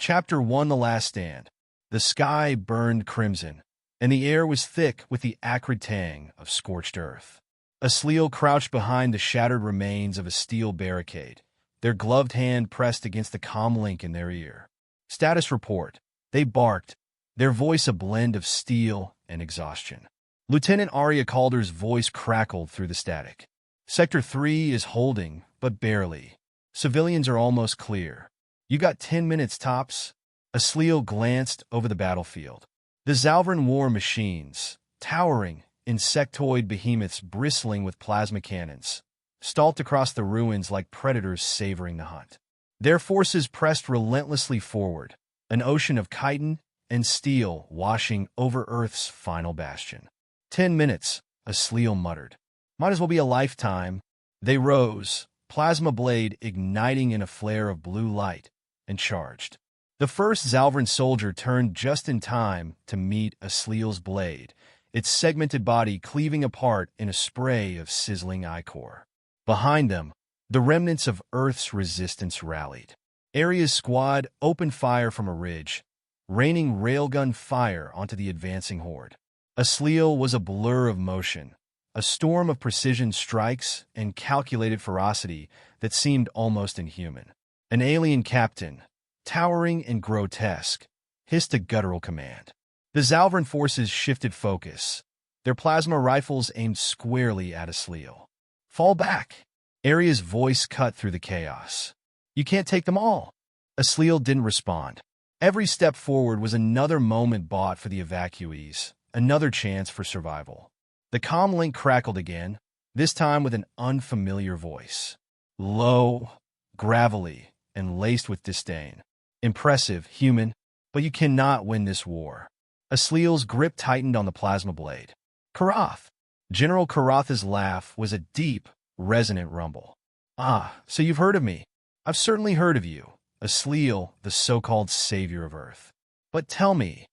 Chapter 1: The Last Stand. The sky burned crimson, and the air was thick with the acrid tang of scorched earth. Asliel crouched behind the shattered remains of a steel barricade, their gloved hand pressed against the comm link in their ear. Status report. They barked, their voice a blend of steel and exhaustion. Lieutenant Arya Calder's voice crackled through the static. Sector 3 is holding, but barely. Civilians are almost clear. You got 10 minutes tops. Asliel glanced over the battlefield. The Zalvran war machines, towering, insectoid behemoths bristling with plasma cannons, stalked across the ruins like predators savoring the hunt. Their forces pressed relentlessly forward, an ocean of chitin and steel washing over Earth's final bastion. 10 minutes, Asliel muttered. Might as well be a lifetime. They rose, plasma blade igniting in a flare of blue light, and charged. The first Zalvran soldier turned just in time to meet Asliel's blade, its segmented body cleaving apart in a spray of sizzling ichor. Behind them, the remnants of Earth's resistance rallied. Aria's squad opened fire from a ridge, raining railgun fire onto the advancing horde. Asliel was a blur of motion, a storm of precision strikes and calculated ferocity that seemed almost inhuman. An alien captain, towering and grotesque, hissed a guttural command. The Zalvran forces shifted focus, their plasma rifles aimed squarely at Asliel. Fall back! Aria's voice cut through the chaos. You can't take them all. Asliel didn't respond. Every step forward was another moment bought for the evacuees, another chance for survival. The comm link crackled again, this time with an unfamiliar voice. Low, gravelly, and laced with disdain. Impressive, human, but you cannot win this war. Asliel's grip tightened on the plasma blade. Karath! General Karatha's laugh was a deep, resonant rumble. Ah, so you've heard of me. I've certainly heard of you, Asliel, the so-called savior of Earth. But tell me,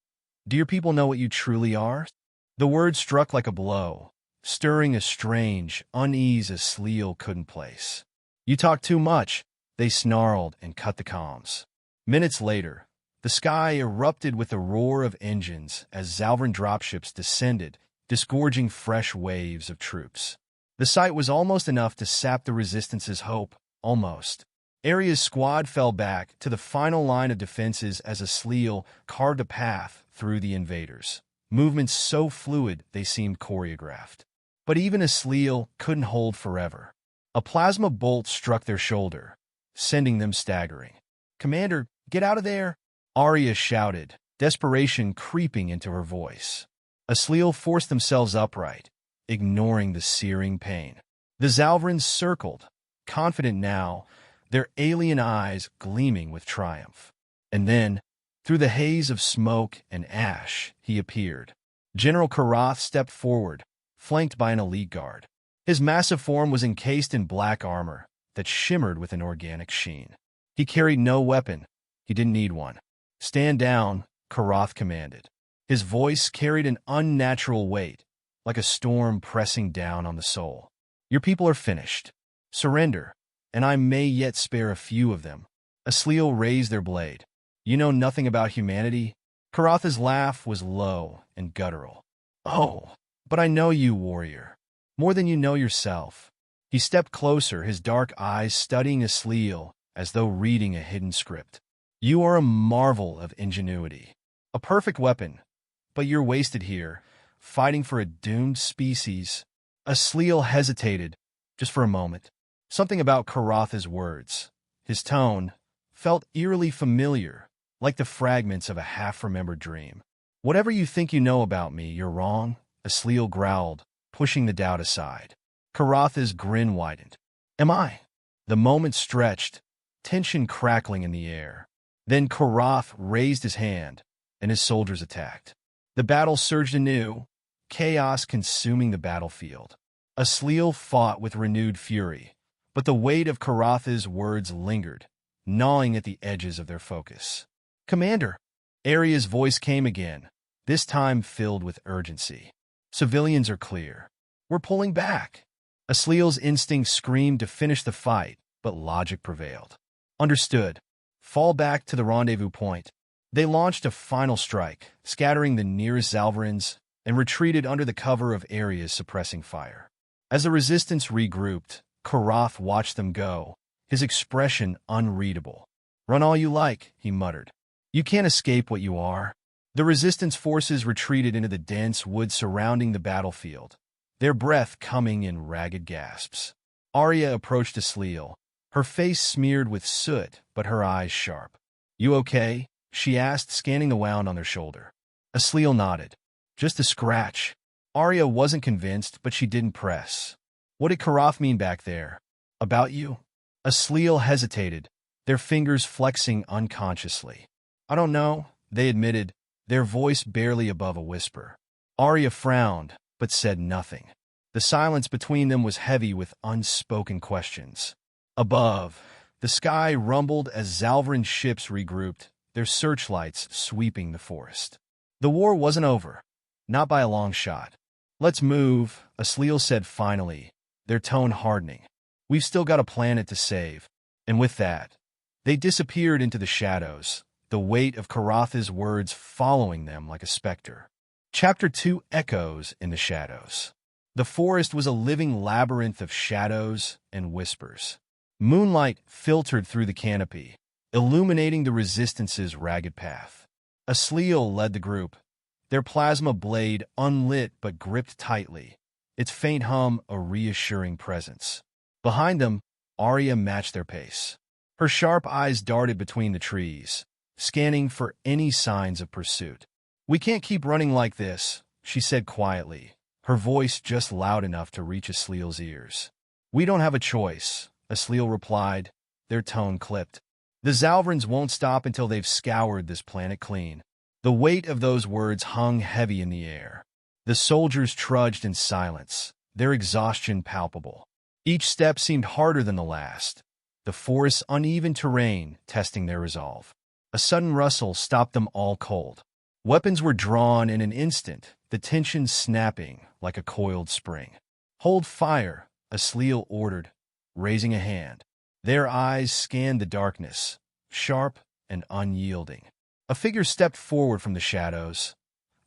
do your people know what you truly are? The word struck like a blow, stirring a strange unease Asliel couldn't place. You talk too much, they snarled and cut the comms. Minutes later, the sky erupted with a roar of engines as Zalvran dropships descended, disgorging fresh waves of troops. The sight was almost enough to sap the Resistance's hope, almost. Aria's squad fell back to the final line of defenses as Asliel carved a path through the invaders, movements so fluid they seemed choreographed. But even Asliel couldn't hold forever. A plasma bolt struck their shoulder, sending them staggering. Commander, get out of there! Arya shouted, desperation creeping into her voice. Asliel forced themselves upright, ignoring the searing pain. The Zalvrans circled, confident now, their alien eyes gleaming with triumph. And then, through the haze of smoke and ash, he appeared. General Karath stepped forward, flanked by an elite guard. His massive form was encased in black armor that shimmered with an organic sheen. He carried no weapon. He didn't need one. Stand down, Karath commanded. His voice carried an unnatural weight, like a storm pressing down on the soul. Your people are finished. Surrender, and I may yet spare a few of them. Asliel raised their blade. You know nothing about humanity? Karatha's laugh was low and guttural. Oh, but I know you, warrior. More than you know yourself. He stepped closer, his dark eyes studying Asliel as though reading a hidden script. You are a marvel of ingenuity. A perfect weapon, but you're wasted here, fighting for a doomed species. Asliel hesitated, just for a moment. Something about Karatha's words, his tone, felt eerily familiar, like the fragments of a half-remembered dream. Whatever you think you know about me, you're wrong, Asliel growled, pushing the doubt aside. Karatha's grin widened. Am I? The moment stretched, tension crackling in the air. Then Karath raised his hand, and his soldiers attacked. The battle surged anew, chaos consuming the battlefield. Asliel fought with renewed fury, but the weight of Karatha's words lingered, gnawing at the edges of their focus. Commander! Aria's voice came again, this time filled with urgency. Civilians are clear. We're pulling back. Asliel's instinct screamed to finish the fight, but logic prevailed. Understood. Fall back to the rendezvous point. They launched a final strike, scattering the nearest Zalvarans, and retreated under the cover of areas suppressing fire. As the resistance regrouped, Karath watched them go, his expression unreadable. "Run all you like," he muttered. "You can't escape what you are." The resistance forces retreated into the dense woods surrounding the battlefield, their breath coming in ragged gasps. Arya approached Asliel, her face smeared with soot but her eyes sharp. "You okay?" she asked, scanning the wound on their shoulder. Asliel nodded. "Just a scratch." Arya wasn't convinced, but she didn't press. "What did Karath mean back there? About you?" Asliel hesitated, their fingers flexing unconsciously. "I don't know," they admitted, their voice barely above a whisper. Arya frowned, but said nothing. The silence between them was heavy with unspoken questions. Above, the sky rumbled as Zalvaran ships regrouped, their searchlights sweeping the forest. The war wasn't over. Not by a long shot. "Let's move," Asliel said finally, their tone hardening. "We've still got a planet to save." And with that, they disappeared into the shadows, the weight of Karath's words following them like a specter. Chapter 2 Echoes in the Shadows. The forest was a living labyrinth of shadows and whispers. Moonlight filtered through the canopy, illuminating the Resistance's ragged path. Asliel led the group, their plasma blade unlit but gripped tightly, its faint hum a reassuring presence. Behind them, Arya matched their pace. Her sharp eyes darted between the trees, scanning for any signs of pursuit. "We can't keep running like this," she said quietly, her voice just loud enough to reach Asliel's ears. "We don't have a choice," Asliel replied, their tone clipped. "The Zalvarans won't stop until they've scoured this planet clean." The weight of those words hung heavy in the air. The soldiers trudged in silence, their exhaustion palpable. Each step seemed harder than the last, the forest's uneven terrain testing their resolve. A sudden rustle stopped them all cold. Weapons were drawn in an instant, the tension snapping like a coiled spring. "Hold fire," Asliel ordered, raising a hand. Their eyes scanned the darkness, sharp and unyielding. A figure stepped forward from the shadows,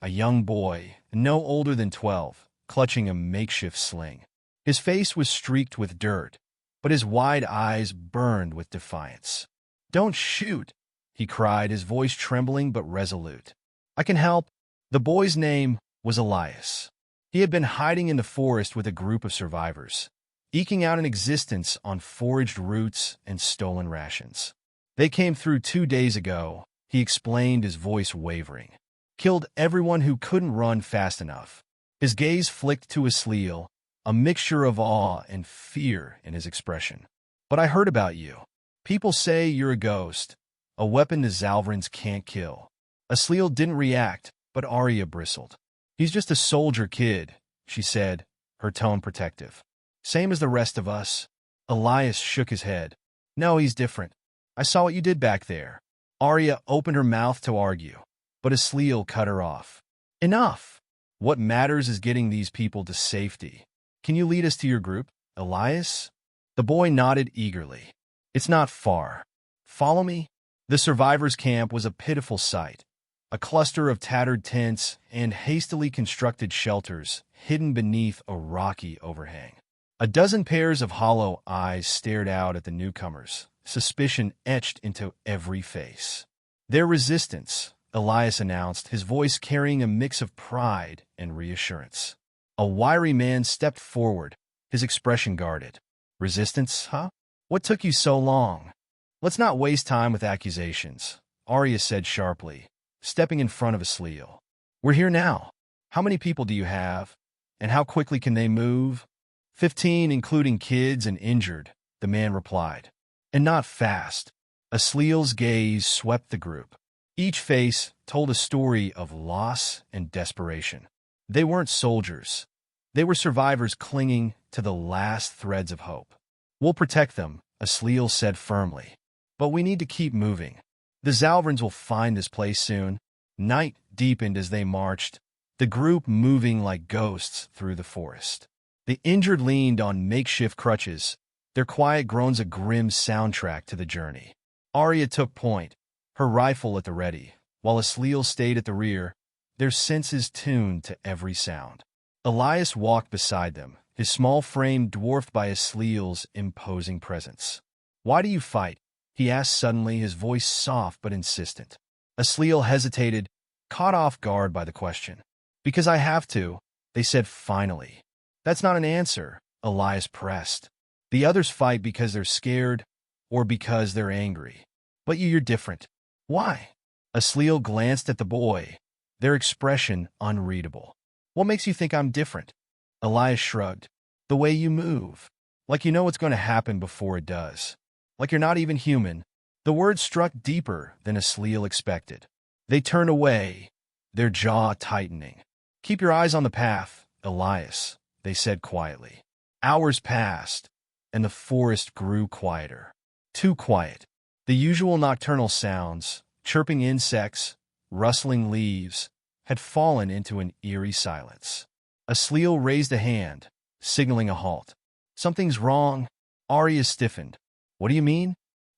a young boy, no older than 12, clutching a makeshift sling. His face was streaked with dirt, but his wide eyes burned with defiance. "Don't shoot," he cried, his voice trembling but resolute. "I can help." The boy's name was Elias. He had been hiding in the forest with a group of survivors, eking out an existence on foraged roots and stolen rations. "They came through 2 days ago," he explained, his voice wavering. "Killed everyone who couldn't run fast enough." His gaze flicked to Asliel, a mixture of awe and fear in his expression. "But I heard about you. People say you're a ghost, a weapon the Zalvarans can't kill." Asliel didn't react, but Arya bristled. "He's just a soldier kid," she said, her tone protective. "Same as the rest of us." Elias shook his head. "No, he's different. I saw what you did back there." Arya opened her mouth to argue, but Asliel cut her off. "Enough! What matters is getting these people to safety. Can you lead us to your group, Elias?" The boy nodded eagerly. "It's not far. Follow me." The survivors' camp was a pitiful sight, a cluster of tattered tents and hastily constructed shelters hidden beneath a rocky overhang. A dozen pairs of hollow eyes stared out at the newcomers, suspicion etched into every face. "Their resistance," Elias announced, his voice carrying a mix of pride and reassurance. A wiry man stepped forward, his expression guarded. "Resistance, huh? What took you so long?" "Let's not waste time with accusations," Arya said sharply, stepping in front of Asliel. "We're here now. How many people do you have? And how quickly can they move?" 15, including kids and injured, the man replied. "And not fast." Asliel's gaze swept the group. Each face told a story of loss and desperation. They weren't soldiers. They were survivors clinging to the last threads of hope. "We'll protect them," Asliel said firmly. "But we need to keep moving. The Zalvarans will find this place soon." Night deepened as they marched, the group moving like ghosts through the forest. The injured leaned on makeshift crutches, their quiet groans a grim soundtrack to the journey. Arya took point, her rifle at the ready, while Asliel stayed at the rear, their senses tuned to every sound. Elias walked beside them, his small frame dwarfed by Asliel's imposing presence. "Why do you fight?" he asked suddenly, his voice soft but insistent. Asliel hesitated, caught off guard by the question. "Because I have to," they said finally. "That's not an answer," Elias pressed. "The others fight because they're scared or because they're angry. But you're different. Why?" Asliel glanced at the boy, their expression unreadable. "What makes you think I'm different?" Elias shrugged. "The way you move. Like you know what's going to happen before it does. Like you're not even human." The words struck deeper than Asliel expected. They turned away, their jaw tightening. "Keep your eyes on the path, Elias," they said quietly. Hours passed, and the forest grew quieter. Too quiet. The usual nocturnal sounds, chirping insects, rustling leaves, had fallen into an eerie silence. Asliel raised a hand, signaling a halt. "Something's wrong." Arya stiffened. "What do you mean?"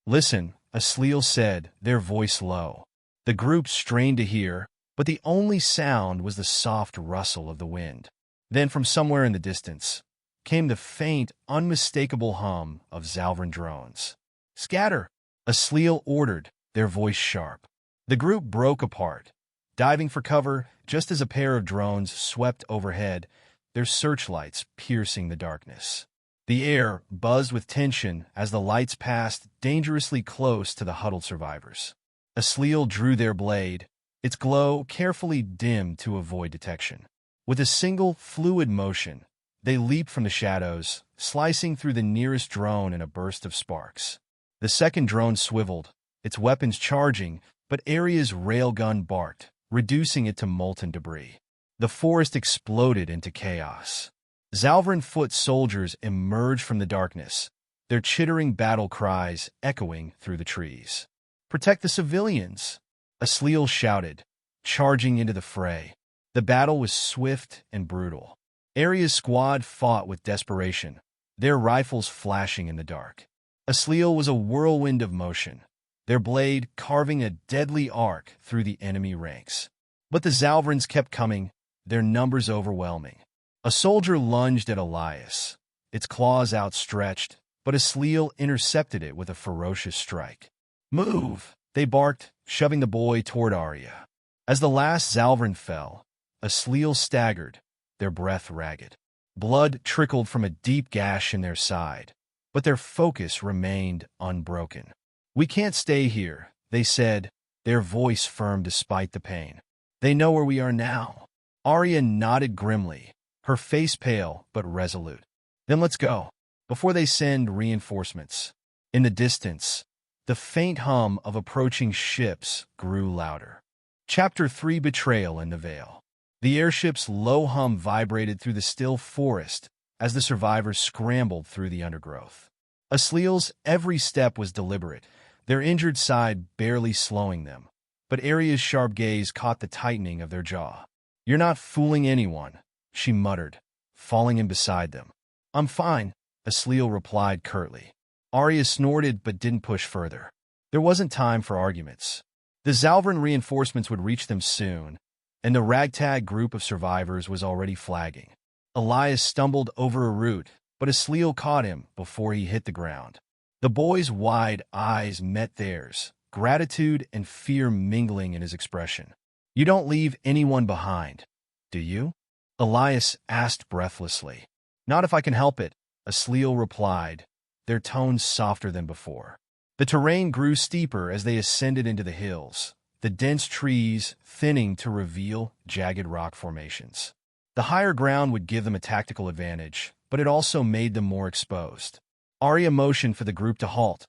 "Listen," Asliel said, their voice low. The group strained to hear, but the only sound was the soft rustle of the wind. Then from somewhere in the distance came the faint, unmistakable hum of Zalvran drones. "Scatter!" Asliel ordered, their voice sharp. The group broke apart, diving for cover just as a pair of drones swept overhead, their searchlights piercing the darkness. The air buzzed with tension as the lights passed dangerously close to the huddled survivors. Asliel drew their blade, its glow carefully dimmed to avoid detection. With a single, fluid motion, they leaped from the shadows, slicing through the nearest drone in a burst of sparks. The second drone swiveled, its weapons charging, but Arya's railgun barked, reducing it to molten debris. The forest exploded into chaos. Zalvran foot soldiers emerged from the darkness, their chittering battle cries echoing through the trees. "Protect the civilians!" Asliel shouted, charging into the fray. The battle was swift and brutal. Arya's squad fought with desperation, their rifles flashing in the dark. Asliel was a whirlwind of motion, their blade carving a deadly arc through the enemy ranks. But the Zalvrans kept coming, their numbers overwhelming. A soldier lunged at Elias, its claws outstretched, but Asliel intercepted it with a ferocious strike. "Move!" they barked, shoving the boy toward Arya. As the last Zalvran fell, Asliel staggered, their breath ragged. Blood trickled from a deep gash in their side, but their focus remained unbroken. "We can't stay here," they said, their voice firm despite the pain. "They know where we are now." Arya nodded grimly, her face pale but resolute. "Then let's go, before they send reinforcements." In the distance, the faint hum of approaching ships grew louder. Chapter 3: Betrayal in the Vale. The airship's low hum vibrated through the still forest as the survivors scrambled through the undergrowth. Asliel's every step was deliberate, their injured side barely slowing them, but Arya's sharp gaze caught the tightening of their jaw. "You're not fooling anyone," she muttered, falling in beside them. "I'm fine," Asliel replied curtly. Arya snorted but didn't push further. There wasn't time for arguments. The Zalvran reinforcements would reach them soon, and the ragtag group of survivors was already flagging. Elias stumbled over a root, but Asliel caught him before he hit the ground. The boy's wide eyes met theirs, gratitude and fear mingling in his expression. "You don't leave anyone behind, do you?" Elias asked breathlessly. "Not if I can help it," Asliel replied, their tones softer than before. The terrain grew steeper as they ascended into the hills, the dense trees thinning to reveal jagged rock formations. The higher ground would give them a tactical advantage, but it also made them more exposed. Arya motioned for the group to halt,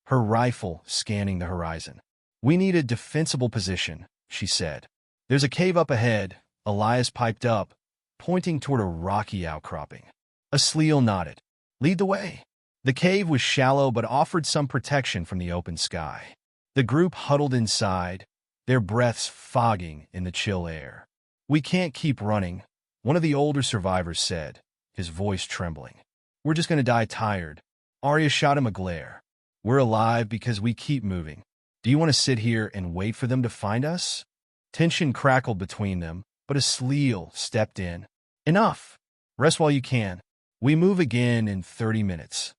her rifle scanning the horizon. "We need a defensible position," she said. "There's a cave up ahead," Elias piped up, pointing toward a rocky outcropping. Asliel nodded. "Lead the way." The cave was shallow but offered some protection from the open sky. The group huddled inside, their breaths fogging in the chill air. "We can't keep running," one of the older survivors said, his voice trembling. "We're just going to die tired." Arya shot him a glare. We're alive because we keep moving. Do you want to sit here and wait for them to find us? Tension crackled between them, but Asliel stepped in. Enough. Rest while you can. We move again in 30 minutes.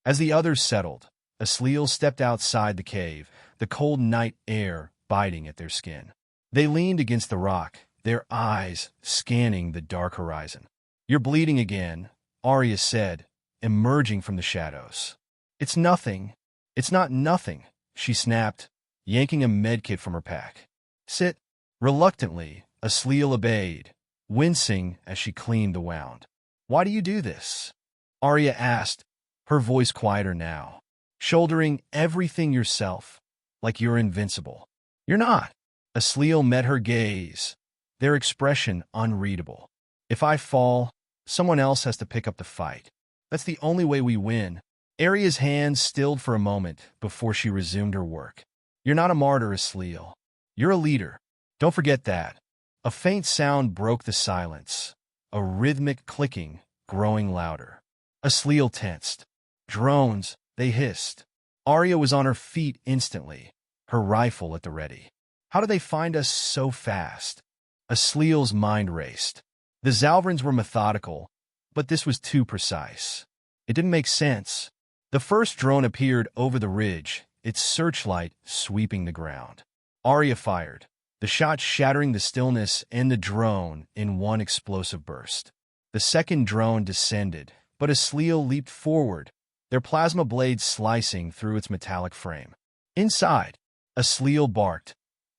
As the others settled, Asliel stepped outside the cave, the cold night air biting at their skin. They leaned against the rock, their eyes scanning the dark horizon. You're bleeding again, Arya said, emerging from the shadows. It's nothing. It's not nothing, she snapped, yanking a medkit from her pack. Sit. Reluctantly, Asliel obeyed, wincing as she cleaned the wound. Why do you do this? Arya asked, her voice quieter now. Shouldering everything yourself, like you're invincible. You're not. Asliel met her gaze, their expression unreadable. If I fall, someone else has to pick up the fight. That's the only way we win. Arya's hands stilled for a moment before she resumed her work. You're not a martyr, Asliel. You're a leader. Don't forget that. A faint sound broke the silence, a rhythmic clicking growing louder. Asliel tensed. Drones, they hissed. Arya was on her feet instantly, her rifle at the ready. How did they find us so fast? Asliel's mind raced. The Zalvrans were methodical, but this was too precise. It didn't make sense. The first drone appeared over the ridge, its searchlight sweeping the ground. Arya fired, the shot shattering the stillness and the drone in one explosive burst. The second drone descended, but Asliel leaped forward, their plasma blades slicing through its metallic frame. Inside, Asliel barked,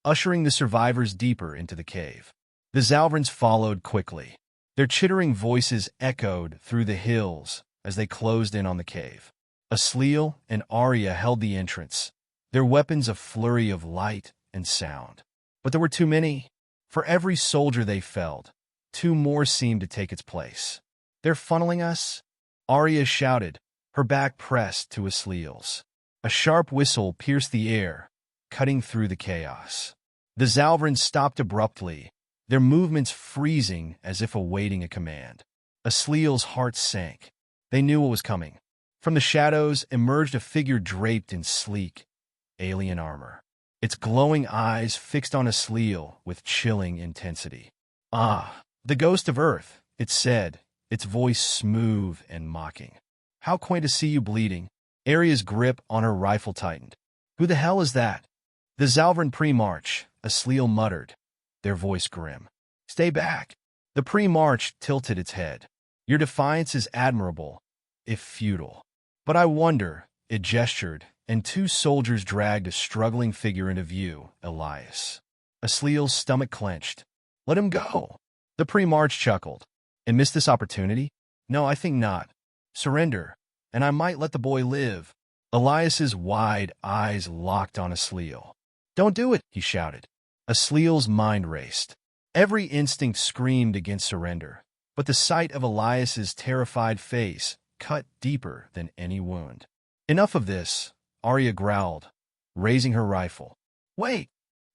ushering the survivors deeper into the cave. The Zalvrans followed quickly. Their chittering voices echoed through the hills as they closed in on the cave. Asliel and Arya held the entrance, their weapons a flurry of light and sound. But there were too many. For every soldier they felled, two more seemed to take its place. They're funneling us? Arya shouted, her back pressed to Asliel's. A sharp whistle pierced the air, cutting through the chaos. The Zalvrans stopped abruptly, their movements freezing as if awaiting a command. Asliel's heart sank. They knew what was coming. From the shadows emerged a figure draped in sleek, alien armor, its glowing eyes fixed on Asliel with chilling intensity. Ah, the ghost of Earth, it said, its voice smooth and mocking. How quaint to see you bleeding. Arya's grip on her rifle tightened. Who the hell is that? The Zalvran pre-march, Asliel muttered, their voice grim. Stay back. The pre-march tilted its head. Your defiance is admirable, if futile. But I wonder, it gestured, and two soldiers dragged a struggling figure into view, Elias. Asliel's stomach clenched. Let him go. The pre-march chuckled. And miss this opportunity? No, I think not. Surrender, and I might let the boy live. Elias's wide eyes locked on Asliel. Don't do it, he shouted. Asliel's mind raced. Every instinct screamed against surrender, but the sight of Elias's terrified face cut deeper than any wound. Enough of this, Arya growled, raising her rifle. Wait!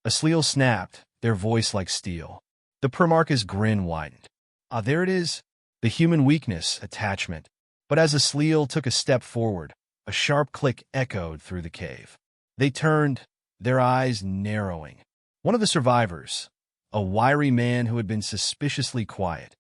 Asliel snapped, their voice like steel. The Primarch's grin widened. Ah, there it is. The human weakness, attachment. But as Asliel took a step forward, a sharp click echoed through the cave. They turned, their eyes narrowing. One of the survivors, a wiry man who had been suspiciously quiet,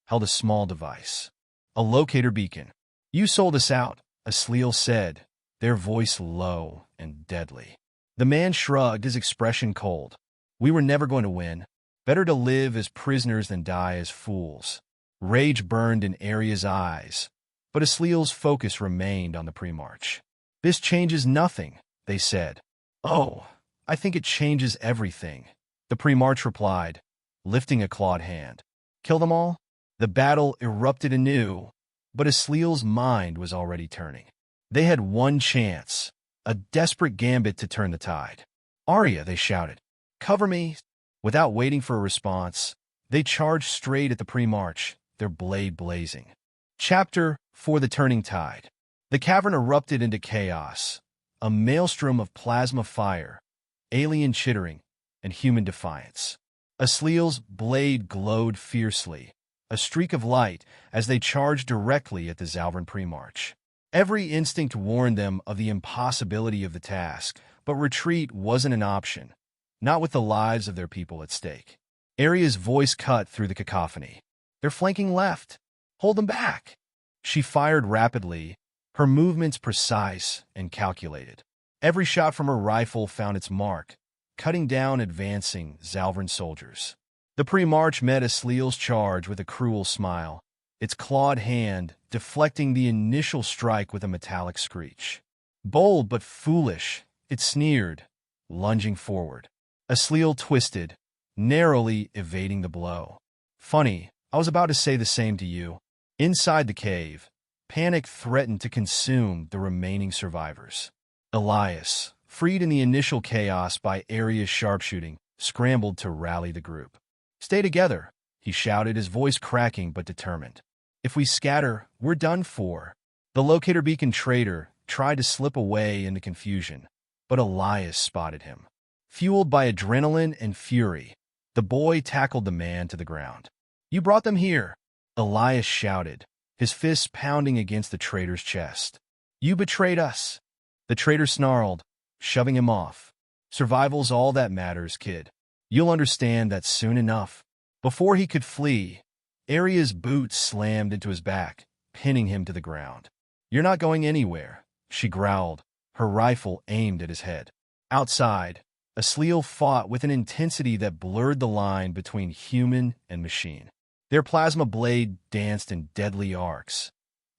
held a small device. A locator beacon. You sold us out, Asliel said, their voice low and deadly. The man shrugged, his expression cold. We were never going to win. Better to live as prisoners than die as fools. Rage burned in Arya's eyes, but Asliel's focus remained on the pre-march. This changes nothing, they said. Oh, I think it changes everything, the pre-march replied, lifting a clawed hand. Kill them all? The battle erupted anew, but Asliel's mind was already turning. They had one chance, a desperate gambit to turn the tide. Arya, they shouted. Cover me! Without waiting for a response, they charged straight at the pre-march, their blade blazing. Chapter for the Turning Tide. The cavern erupted into chaos, a maelstrom of plasma fire, alien chittering, and human defiance. Asliel's blade glowed fiercely, a streak of light as they charged directly at the Zalvran pre-march. Every instinct warned them of the impossibility of the task, but retreat wasn't an option, not with the lives of their people at stake. Arya's voice cut through the cacophony. "They're flanking left. Hold them back." She fired rapidly, her movements precise and calculated. Every shot from her rifle found its mark, cutting down advancing Zalvran soldiers. The pre-march met Asliel's charge with a cruel smile, its clawed hand deflecting the initial strike with a metallic screech. Bold but foolish, it sneered, lunging forward. Asliel twisted, narrowly evading the blow. "Funny, I was about to say the same to you." Inside the cave, panic threatened to consume the remaining survivors. Elias, freed in the initial chaos by Arya's sharpshooting, scrambled to rally the group. "Stay together," he shouted, his voice cracking but determined. "If we scatter, we're done for." The locator beacon traitor tried to slip away in the confusion, but Elias spotted him. Fueled by adrenaline and fury, the boy tackled the man to the ground. "You brought them here," Elias shouted, his fists pounding against the traitor's chest. "You betrayed us." The traitor snarled, shoving him off. "Survival's all that matters, kid. You'll understand that soon enough." Before he could flee, Arya's boot slammed into his back, pinning him to the ground. "You're not going anywhere," she growled, her rifle aimed at his head. Outside, Asliel fought with an intensity that blurred the line between human and machine. Their plasma blade danced in deadly arcs.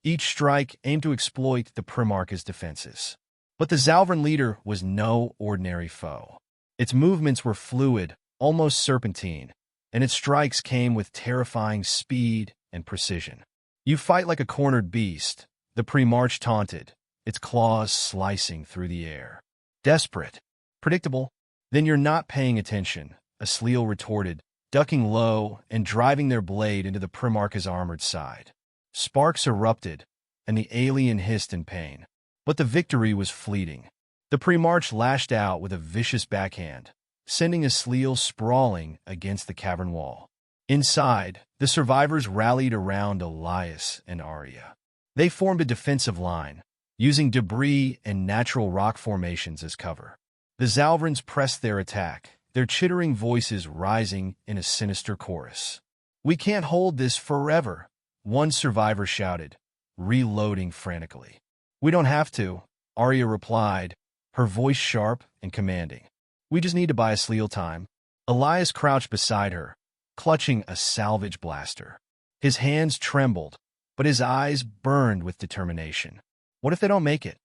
Each strike aimed to exploit the Primarch's defenses. But the Zalvran leader was no ordinary foe. Its movements were fluid, almost serpentine, and its strikes came with terrifying speed and precision. "You fight like a cornered beast," the Primarch taunted, its claws slicing through the air. "Desperate. Predictable. Then you're not paying attention," Asliel retorted, ducking low and driving their blade into the Primarch's armored side. Sparks erupted, and the alien hissed in pain. But the victory was fleeting. The Primarch lashed out with a vicious backhand, sending Asliel sprawling against the cavern wall. Inside, the survivors rallied around Elias and Arya. They formed a defensive line, using debris and natural rock formations as cover. The Zalvrans pressed their attack, their chittering voices rising in a sinister chorus. "We can't hold this forever," one survivor shouted, reloading frantically. "We don't have to," Arya replied, her voice sharp and commanding. "We just need to buy Asliel time." Elias crouched beside her, clutching a salvage blaster. His hands trembled, but his eyes burned with determination. "What if they don't make it?"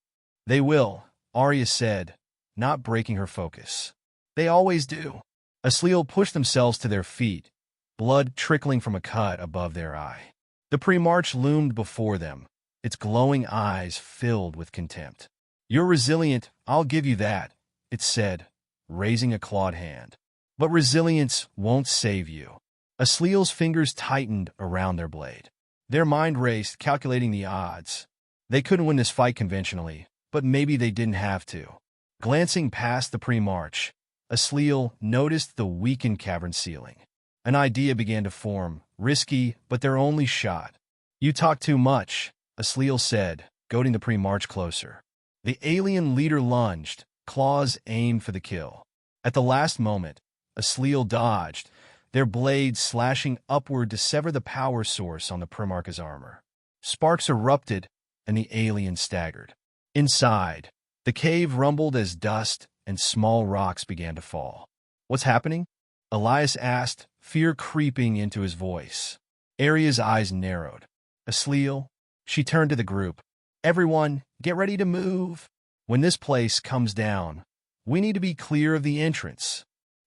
"They will," Arya said, not breaking her focus. "They always do." Asliel pushed themselves to their feet, blood trickling from a cut above their eye. The Primarch loomed before them, its glowing eyes filled with contempt. "You're resilient, I'll give you that," it said, raising a clawed hand. "But resilience won't save you." Asliel's fingers tightened around their blade. Their mind raced, calculating the odds. They couldn't win this fight conventionally, but maybe they didn't have to. Glancing past the Primarch, Asliel noticed the weakened cavern ceiling. An idea began to form, risky, but their only shot. "You talk too much," Asliel said, goading the Primarch closer. The alien leader lunged, claws aimed for the kill. At the last moment, Asliel dodged, their blades slashing upward to sever the power source on the Primarch's armor. Sparks erupted, and the alien staggered. Inside, the cave rumbled as dust and small rocks began to fall. "What's happening?" Elias asked, fear creeping into his voice. Arya's eyes narrowed. "Asliel," she turned to the group. "Everyone, get ready to move. When this place comes down, we need to be clear of the entrance."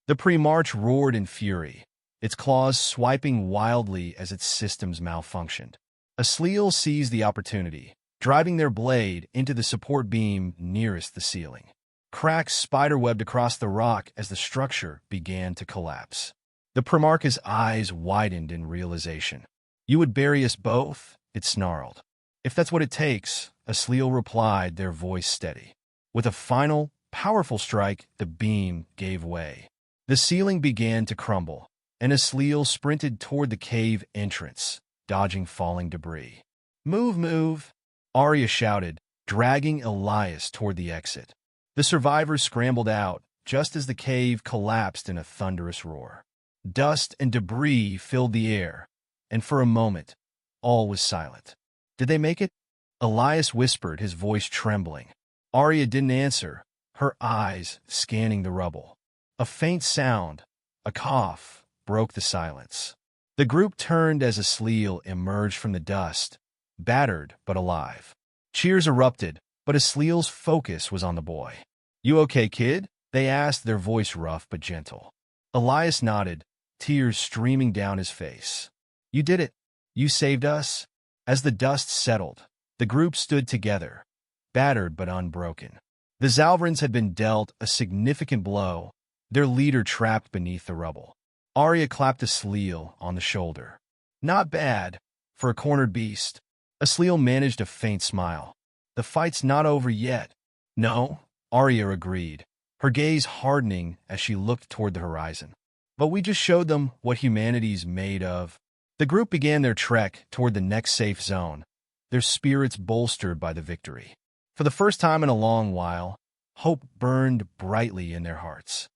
The Primarch roared in fury, its claws swiping wildly as its systems malfunctioned. Asliel seized the opportunity, driving their blade into the support beam nearest the ceiling. Cracks spiderwebbed across the rock as the structure began to collapse. The Primarch's eyes widened in realization. "You would bury us both?" it snarled. "If that's what it takes," Asliel replied, their voice steady. With a final, powerful strike, the beam gave way. The ceiling began to crumble, and Asliel sprinted toward the cave entrance, dodging falling debris. "Move, move!" Arya shouted, dragging Elias toward the exit. The survivors scrambled out, just as the cave collapsed in a thunderous roar. Dust and debris filled the air, and for a moment, all was silent. Did they make it? Elias whispered, his voice trembling. Arya didn't answer, her eyes scanning the rubble. A faint sound, a cough, broke the silence. The group turned as Asliel emerged from the dust, battered but alive. Cheers erupted, but Asliel's focus was on the boy. "You okay, kid?" they asked, their voice rough but gentle. Elias nodded, tears streaming down his face. "You did it. You saved us." As the dust settled, the group stood together, battered but unbroken. The Zalvrans had been dealt a significant blow, their leader trapped beneath the rubble. Arya clapped Asliel on the shoulder. "Not bad, for a cornered beast." Asliel managed a faint smile. "The fight's not over yet." "No," Arya agreed, her gaze hardening as she looked toward the horizon. "But we just showed them what humanity's made of." The group began their trek toward the next safe zone, their spirits bolstered by the victory. For the first time in a long while, hope burned brightly in their hearts.